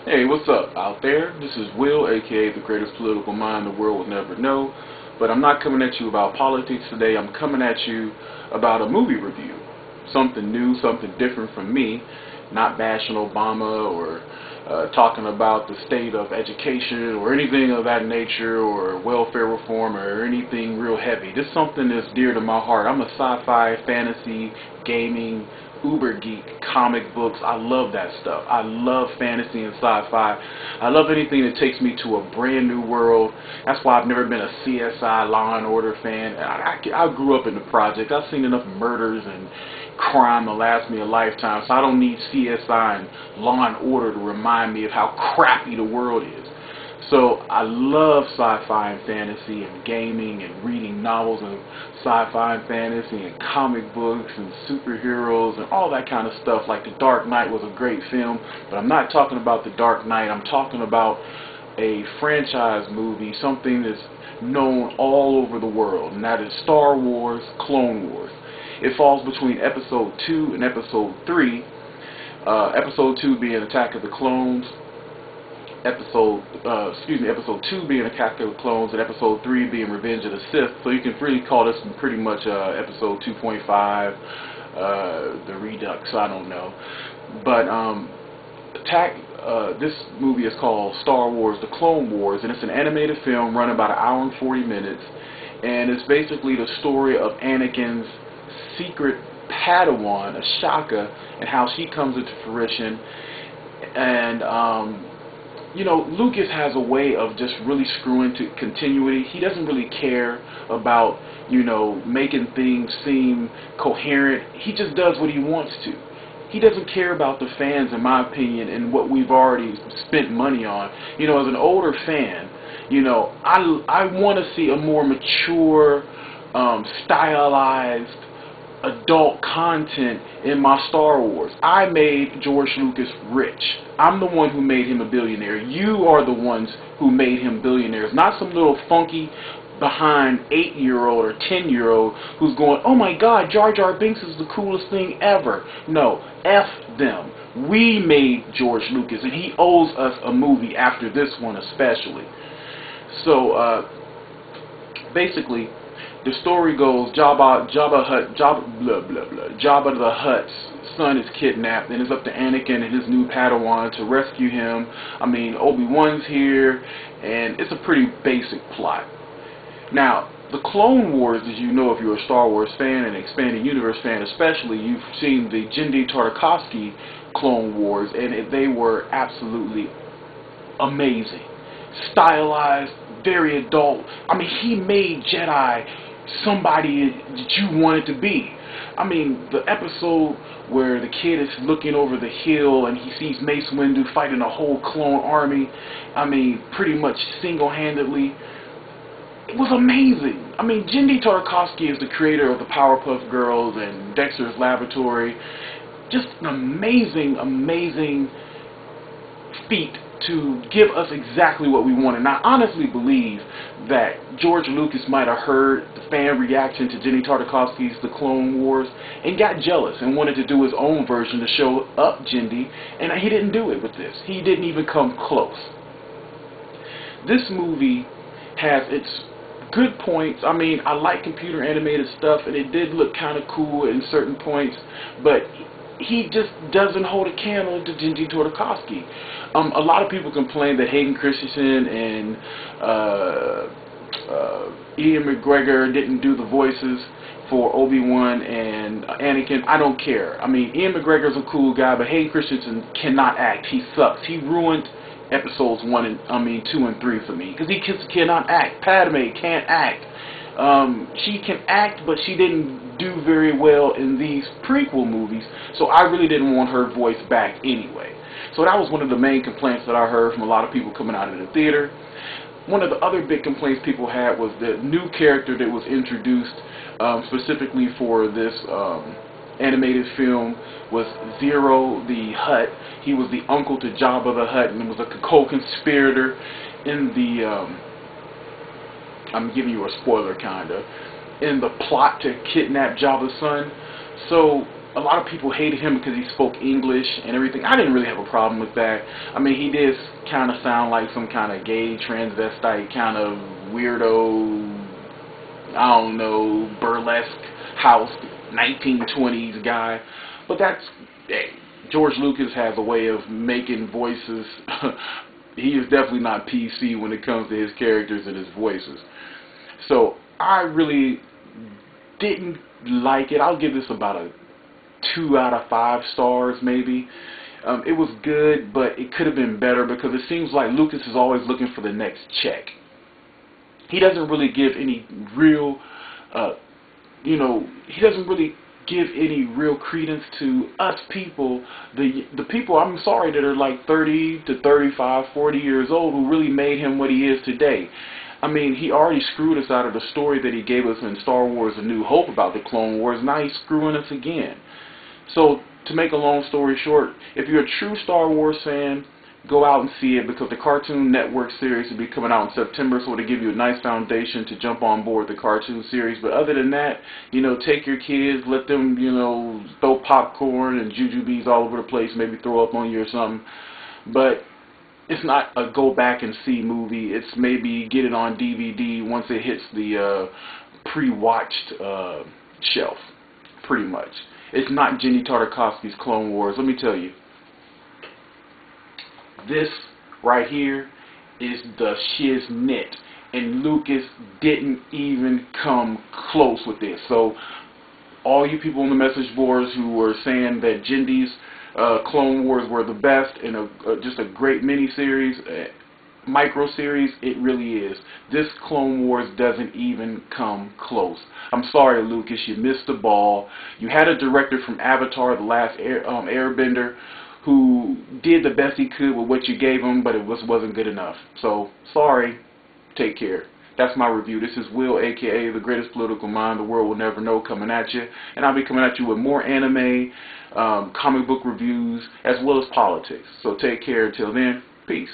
Hey, what's up out there? This is Will, aka the greatest political mind the world will never know. But I'm not coming at you about politics today. I'm coming at you about a movie review. Something new, something different from me. Not bashing Obama or talking about the state of education or anything of that nature or welfare reform or anything real heavy. This is something that's dear to my heart. I'm a sci-fi, fantasy, gaming, uber geek, comic books. I love that stuff. I love fantasy and sci-fi. I love anything that takes me to a brand new world. That's why I've never been a CSI Law and Order fan. I grew up in the project. I've seen enough murders and crime to last me a lifetime, so I don't need CSI and Law and Order to remind me of how crappy the world is. So I love sci-fi and fantasy and gaming and reading novels and sci-fi and fantasy and comic books and superheroes and all that kind of stuff. Like The Dark Knight was a great film, but I'm not talking about The Dark Knight. I'm talking about a franchise movie, something that's known all over the world, and that is Star Wars Clone Wars. It falls between Episode 2 and Episode 3. Episode 2 being Attack of the Clones. Episode 2 being Attack of the Clones, and Episode 3 being Revenge of the Sith. So you can really call this pretty much Episode 2.5, the Redux. I don't know, but this movie is called Star Wars: The Clone Wars, and it's an animated film running about 1 hour and 40 minutes, and it's basically the story of Anakin's secret Padawan, Ashoka, and how she comes into fruition. And you know, Lucas has a way of just really screwing to continuity. He doesn't really care about, you know, making things seem coherent. He just does what he wants to. He doesn't care about the fans, in my opinion, and what we've already spent money on. You know, as an older fan, you know, I want to see a more mature, stylized, adult content in my Star Wars. I made George Lucas rich. I'm the one who made him a billionaire. You are the ones who made him billionaires, not some little funky behind 8-year-old or 10-year-old who's going, oh my god, Jar Jar Binks is the coolest thing ever. No, F them. We made George Lucas, and he owes us a movie after this one especially. So basically, the story goes, Jabba the Hutt's son is kidnapped, and it's up to Anakin and his new Padawan to rescue him. I mean, Obi-Wan's here, and it's a pretty basic plot. Now, the Clone Wars, as you know, if you're a Star Wars fan and expanded universe fan especially, you've seen the Genndy Tartakovsky Clone Wars, and they were absolutely amazing. Stylized, very adult. I mean, he made Jedi somebody that you wanted to be. I mean, the episode where the kid is looking over the hill and he sees Mace Windu fighting a whole clone army, I mean, pretty much single-handedly, it was amazing. I mean, Genndy Tartakovsky is the creator of the Powerpuff Girls and Dexter's Laboratory. Just an amazing, amazing feat to give us exactly what we wanted. And I honestly believe that George Lucas might have heard the fan reaction to Genndy Tartakovsky's The Clone Wars and got jealous and wanted to do his own version to show up Genndy, and he didn't do it with this. He didn't even come close. This movie has its good points. I mean, I like computer animated stuff, and it did look kind of cool in certain points, but he just doesn't hold a candle to Genndy Tartakovsky. A lot of people complain that Hayden Christensen and Ian McGregor didn't do the voices for Obi-Wan and Anakin. I don't care. I mean, Ian McGregor's a cool guy, but Hayden Christensen cannot act. He sucks. He ruined episodes 2 and 3 for me, because he cannot act. Padme can't act. She can act, but she didn't do very well in these prequel movies, so I really didn't want her voice back anyway. So that was one of the main complaints that I heard from a lot of people coming out of the theater. One of the other big complaints people had was the new character that was introduced specifically for this animated film was Zero the Hutt. He was the uncle to Jabba the Hutt and was a co-conspirator in the I'm giving you a spoiler kinda, in the plot to kidnap Jabba's son. So a lot of people hated him because he spoke English and everything. I didn't really have a problem with that. I mean, he did kind of sound like some kind of gay transvestite kind of weirdo, I don't know, burlesque house 1920s guy. But that's, hey, George Lucas has a way of making voices. He is definitely not PC when it comes to his characters and his voices. So I really didn't like it. I'll give this about a 2 out of 5 stars maybe. It was good, but it could have been better because it seems like Lucas is always looking for the next check. He doesn't really give any real, he doesn't really give any real credence to us people, the people, I'm sorry, that are like 30 to 35, 40 years old who really made him what he is today. I mean, he already screwed us out of the story that he gave us in Star Wars A New Hope about the Clone Wars. Now he's screwing us again. So, to make a long story short, if you're a true Star Wars fan, go out and see it because the Cartoon Network series will be coming out in September, so it'll give you a nice foundation to jump on board the cartoon series. But other than that, take your kids, let them, throw popcorn and jujubes all over the place, maybe throw up on you or something. But it's not a go back and see movie. It's maybe get it on DVD once it hits the pre-watched shelf, pretty much. It's not Jenny Tartakovsky's Clone Wars. Let me tell you, this right here is the shiznit, and Lucas didn't even come close with this. So all you people on the message boards who were saying that Jindy's Clone Wars were the best and just a great mini-series, micro-series, it really is. This Clone Wars doesn't even come close. I'm sorry, Lucas, you missed the ball. You had a director from Avatar, The Last Airbender, who did the best he could with what you gave him, but it wasn't good enough. So, sorry. Take care. That's my review. This is Will, a.k.a. the greatest political mind the world will never know, coming at you. And I'll be coming at you with more anime, comic book reviews, as well as politics. So take care. Until then, peace.